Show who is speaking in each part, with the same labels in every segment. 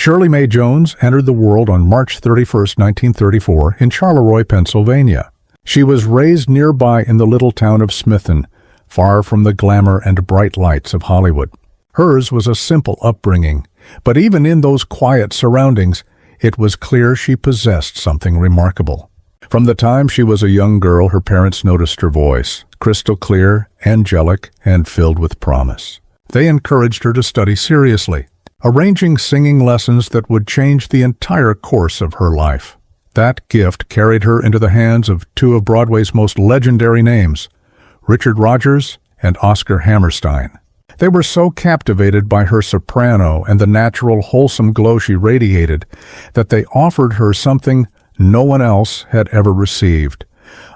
Speaker 1: Shirley Mae Jones entered the world on March 31, 1934, in Charleroi, Pennsylvania. She was raised nearby in the little town of Smithen, far from the glamour and bright lights of Hollywood. Hers was a simple upbringing, but even in those quiet surroundings, it was clear she possessed something remarkable. From the time she was a young girl, her parents noticed her voice, crystal clear, angelic, and filled with promise. They encouraged her to study seriously, arranging singing lessons that would change the entire course of her life. That gift carried her into the hands of two of Broadway's most legendary names, Richard Rodgers and Oscar Hammerstein. They were so captivated by her soprano and the natural, wholesome glow she radiated that they offered her something no one else had ever received,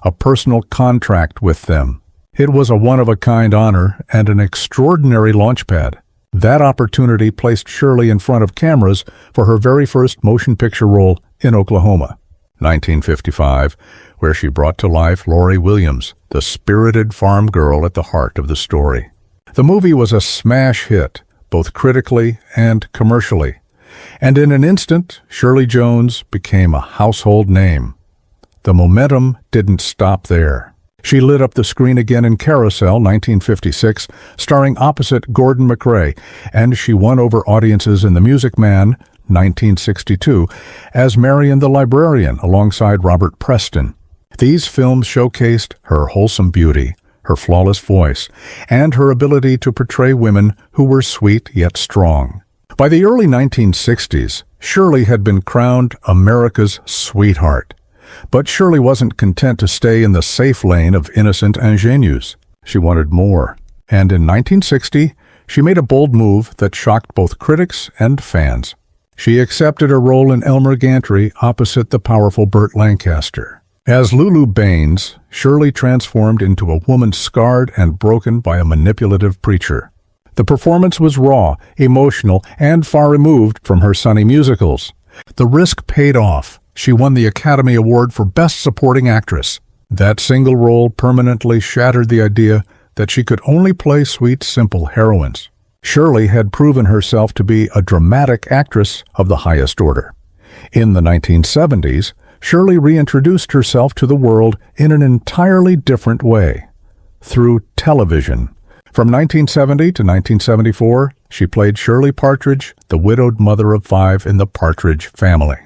Speaker 1: a personal contract with them. It was a one-of-a-kind honor and an extraordinary launchpad. That opportunity placed Shirley in front of cameras for her very first motion picture role in Oklahoma, 1955, where she brought to life Laurie Williams, the spirited farm girl at the heart of the story. The movie was a smash hit, both critically and commercially, and in an instant, Shirley Jones became a household name. The momentum didn't stop there. She lit up the screen again in Carousel, 1956, starring opposite Gordon MacRae, and she won over audiences in The Music Man, 1962, as Marion the Librarian alongside Robert Preston. These films showcased her wholesome beauty, her flawless voice, and her ability to portray women who were sweet yet strong. By the early 1960s, Shirley had been crowned America's sweetheart. But Shirley wasn't content to stay in the safe lane of innocent ingenues. She wanted more. And in 1960, she made a bold move that shocked both critics and fans. She accepted a role in Elmer Gantry opposite the powerful Burt Lancaster. As Lulu Baines, Shirley transformed into a woman scarred and broken by a manipulative preacher. The performance was raw, emotional, and far removed from her sunny musicals. The risk paid off. She won the Academy Award for Best Supporting Actress. That single role permanently shattered the idea that she could only play sweet, simple heroines. Shirley had proven herself to be a dramatic actress of the highest order. In the 1970s, Shirley reintroduced herself to the world in an entirely different way, through television. From 1970 to 1974, she played Shirley Partridge, the widowed mother of 5 in the Partridge Family.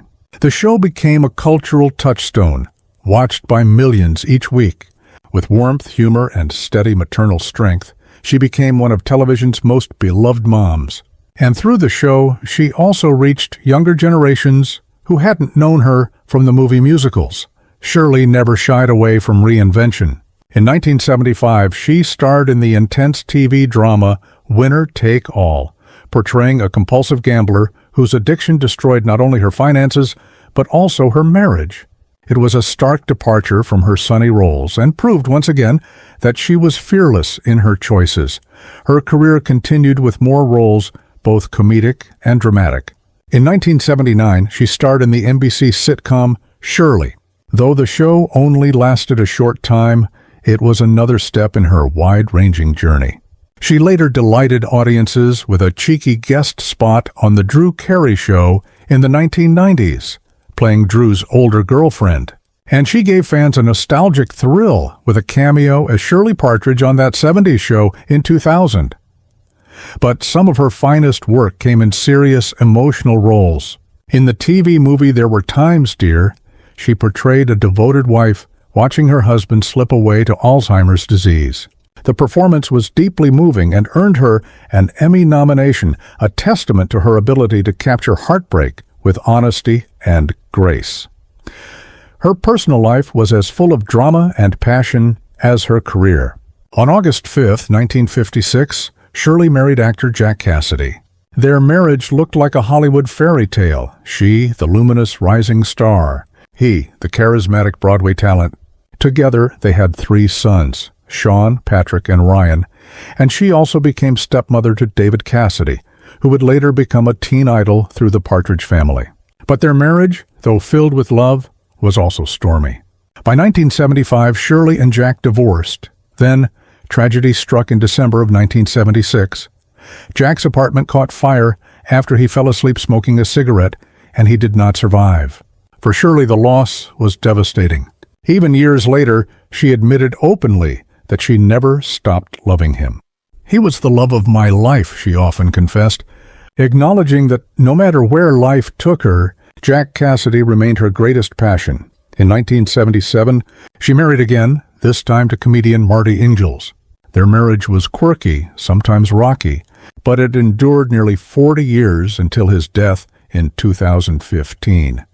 Speaker 1: The show became a cultural touchstone, watched by millions each week. With warmth, humor, and steady maternal strength, she became one of television's most beloved moms. And through the show, she also reached younger generations who hadn't known her from the movie musicals. Shirley never shied away from reinvention. In 1975, she starred in the intense TV drama Winner Take All, portraying a compulsive gambler whose addiction destroyed not only her finances, but also her marriage. It was a stark departure from her sunny roles and proved once again that she was fearless in her choices. Her career continued with more roles, both comedic and dramatic. In 1979, she starred in the NBC sitcom Shirley. Though the show only lasted a short time, it was another step in her wide-ranging journey. She later delighted audiences with a cheeky guest spot on The Drew Carey Show in the 1990s, playing Drew's older girlfriend. And she gave fans a nostalgic thrill with a cameo as Shirley Partridge on that 70s show in 2000. But some of her finest work came in serious, emotional roles. In the TV movie There Were Times, Dear, she portrayed a devoted wife watching her husband slip away to Alzheimer's disease. The performance was deeply moving and earned her an Emmy nomination, a testament to her ability to capture heartbreak with honesty and grace. Her personal life was as full of drama and passion as her career. On August 5, 1956, Shirley married actor Jack Cassidy. Their marriage looked like a Hollywood fairy tale. She, the luminous rising star. He, the charismatic Broadway talent. Together, they had 3 sons, Sean, Patrick, and Ryan, and she also became stepmother to David Cassidy, who would later become a teen idol through the Partridge Family. But their marriage, though filled with love, was also stormy. By 1975, Shirley and Jack divorced. Then, tragedy struck in December of 1976. Jack's apartment caught fire, after he fell asleep smoking a cigarette, and he did not survive. For Shirley, the loss was devastating. Even years later, she admitted openly that she never stopped loving him. He was the love of my life, she often confessed, acknowledging that no matter where life took her, Jack Cassidy remained her greatest passion. In 1977, she married again, this time to comedian Marty Ingalls. Their marriage was quirky, sometimes rocky, but it endured nearly 40 years until his death in 2015.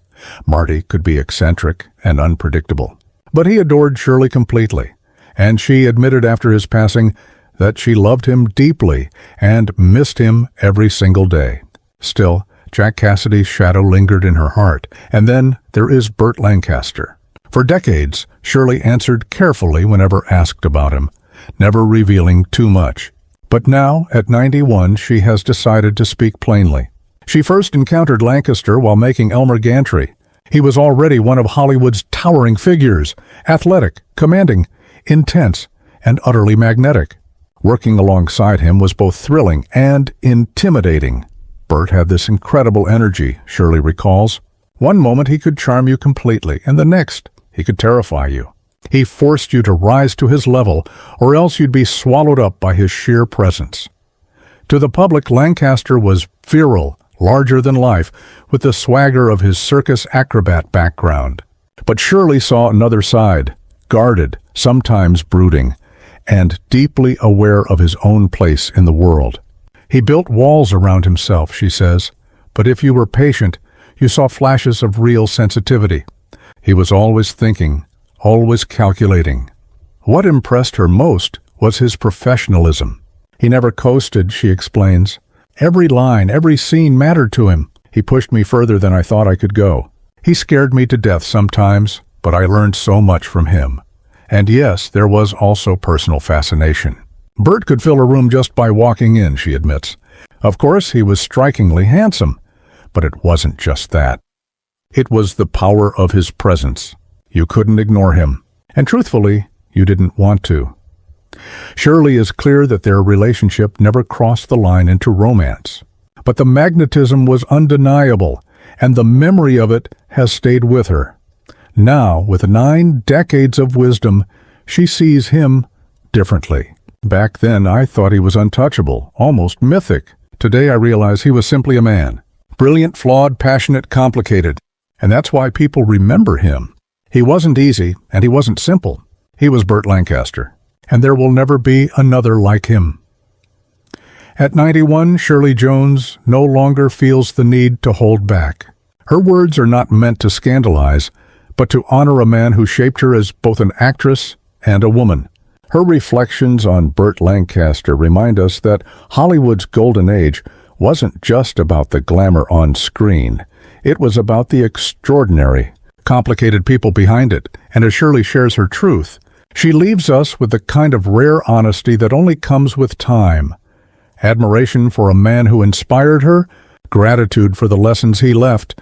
Speaker 1: Marty could be eccentric and unpredictable, but he adored Shirley completely, and she admitted after his passing that she loved him deeply and missed him every single day. Still, Jack Cassidy's shadow lingered in her heart. And then there is Burt Lancaster. For decades, Shirley answered carefully whenever asked about him, never revealing too much. But now, at 91, she has decided to speak plainly. She first encountered Lancaster while making Elmer Gantry. He was already one of Hollywood's towering figures, athletic, commanding, intense, and utterly magnetic. Working alongside him was both thrilling and intimidating. Burt had this incredible energy, Shirley recalls. One moment he could charm you completely, and the next he could terrify you. He forced you to rise to his level, or else you'd be swallowed up by his sheer presence. To the public, Lancaster was virile, larger than life, with the swagger of his circus acrobat background. But Shirley saw another side, guarded, sometimes brooding, and deeply aware of his own place in the world. He built walls around himself, she says, but if you were patient, you saw flashes of real sensitivity. He was always thinking, always calculating. What impressed her most was his professionalism. He never coasted, she explains. Every line, every scene mattered to him. He pushed me further than I thought I could go. He scared me to death sometimes, but I learned so much from him. And yes, there was also personal fascination. Burt could fill a room just by walking in, she admits. Of course, he was strikingly handsome, but it wasn't just that. It was the power of his presence. You couldn't ignore him, and truthfully, you didn't want to. Shirley is clear that their relationship never crossed the line into romance. But the magnetism was undeniable, and the memory of it has stayed with her. Now, with 9 decades of wisdom, she sees him differently. Back then, I thought he was untouchable, almost mythic. Today, I realize he was simply a man. Brilliant, flawed, passionate, complicated. And that's why people remember him. He wasn't easy, and he wasn't simple. He was Burt Lancaster. And there will never be another like him. At 91, Shirley Jones no longer feels the need to hold back. Her words are not meant to scandalize, but to honor a man who shaped her as both an actress and a woman. Her reflections on Burt Lancaster remind us that Hollywood's golden age wasn't just about the glamour on screen. It was about the extraordinary, complicated people behind it, and as Shirley shares her truth, she leaves us with the kind of rare honesty that only comes with time. Admiration for a man who inspired her, gratitude for the lessons he left,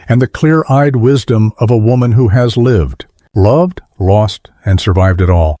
Speaker 1: and the clear-eyed wisdom of a woman who has lived, loved, lost, and survived it all.